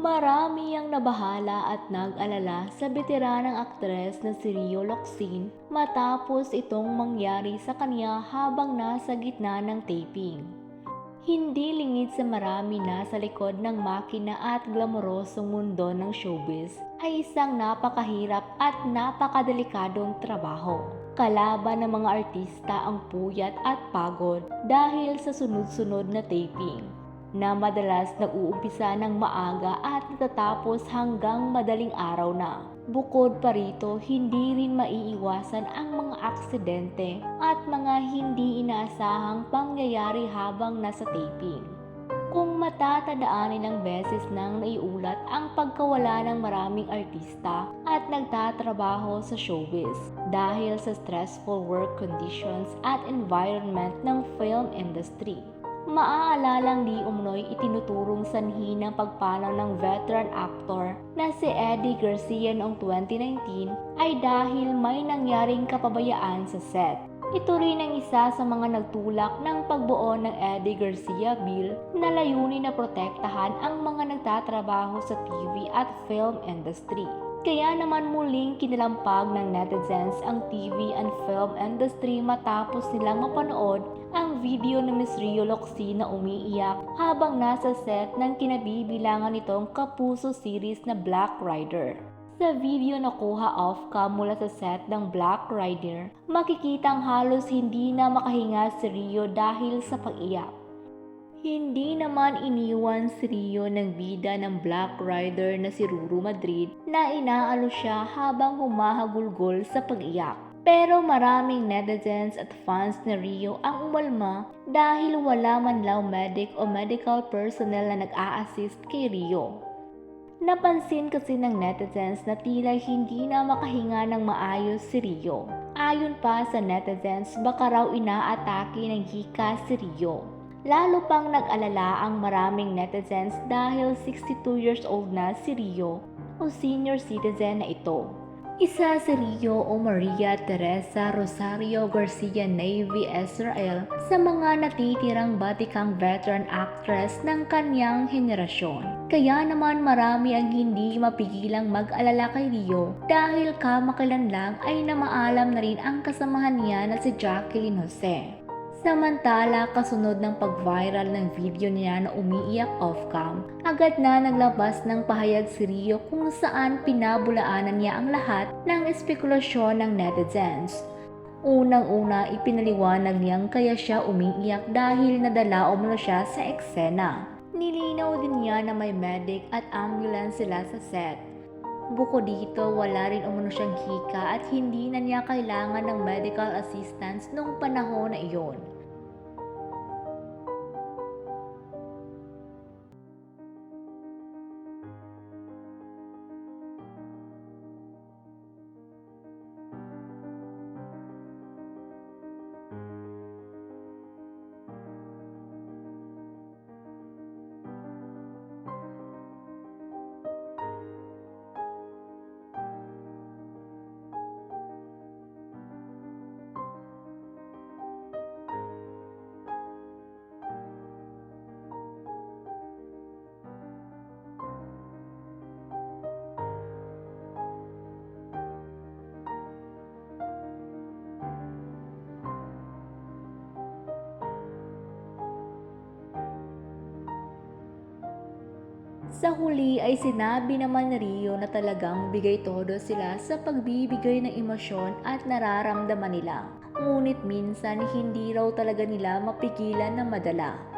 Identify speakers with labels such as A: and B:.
A: Marami ang nabahala at nag-alala sa beteranang aktres na si Rio Locsin matapos itong mangyari sa kanya habang nasa gitna ng taping. Hindi lingid sa marami na sa likod ng makina at glamorosong mundo ng showbiz ay isang napakahirap at napakadelikadong trabaho. Kalaban ng mga artista ang puyat at pagod dahil sa sunod-sunod na taping na madalas nag-uumpisa ng maaga at natatapos hanggang madaling araw na. Bukod pa rito, hindi rin maiiwasan ang mga aksidente at mga hindi inaasahang pangyayari habang nasa taping. Kung matatandaan ng beses nang naiulat ang pagkawala ng maraming artista at nagtatrabaho sa showbiz dahil sa stressful work conditions at environment ng film industry. Maaalalang di umano'y itinuturong sanhi ng pagpanaw ng veteran actor na si Eddie Garcia noong 2019 ay dahil may nangyaring kapabayaan sa set. Ito rin ang isa sa mga nagtulak ng pagbuo ng Eddie Garcia Bill na layunin na protektahan ang mga nagtatrabaho sa TV at film industry. Kaya naman muling kinalampag ng netizens ang TV and film industry matapos nilang mapanood ang video ni Miss Rio Locsin na umiiyak habang nasa set ng kinabibilangan nitong kapuso series na Black Rider. Sa video na kuha off-cam mula sa set ng Black Rider, makikitang halos hindi na makahinga si Rio dahil sa pag-iyak. Hindi naman iniwan si Rio ng bida ng Black Rider na si Ruru Madrid na inaalo siya habang humahagulgol sa pag-iyak. Pero maraming netizens at fans ni Rio ang umalma dahil wala man lang medic o medical personnel na nag-a-assist kay Rio. Napansin kasi ng netizens na tila hindi na makahinga ng maayos si Rio. Ayon pa sa netizens, baka raw inaatake ng hika si Rio. Lalo pang nag-alala ang maraming netizens dahil 62 years old na si Rio o senior citizen na ito. Isa si Rio o Maria Teresa Rosario Garcia Navy Israel sa mga natitirang batikang veteran actress ng kanyang henerasyon. Kaya naman marami ang hindi mapigilang mag-alala kay Rio dahil kamakailan lang ay namaalam na rin ang kasamahan niya na si Jacqueline Jose. Samantala, kasunod ng pag-viral ng video niya na umiiyak off-cam, agad na naglabas ng pahayag si Rio kung saan pinabulaanan niya ang lahat ng espekulasyon ng netizens. Unang-una, ipinaliwanag niyang kaya siya umiiyak dahil nadala umano siya sa eksena. Nilinaw din niya na may medic at ambulance sila sa set. Bukod dito, wala rin umano siyang hika at hindi na niya kailangan ng medical assistance noong panahon na iyon. Sa huli ay sinabi naman ni Rio na talagang bigay todo sila sa pagbibigay ng emosyon at nararamdaman nila. Ngunit minsan hindi raw talaga nila mapigilan na madala.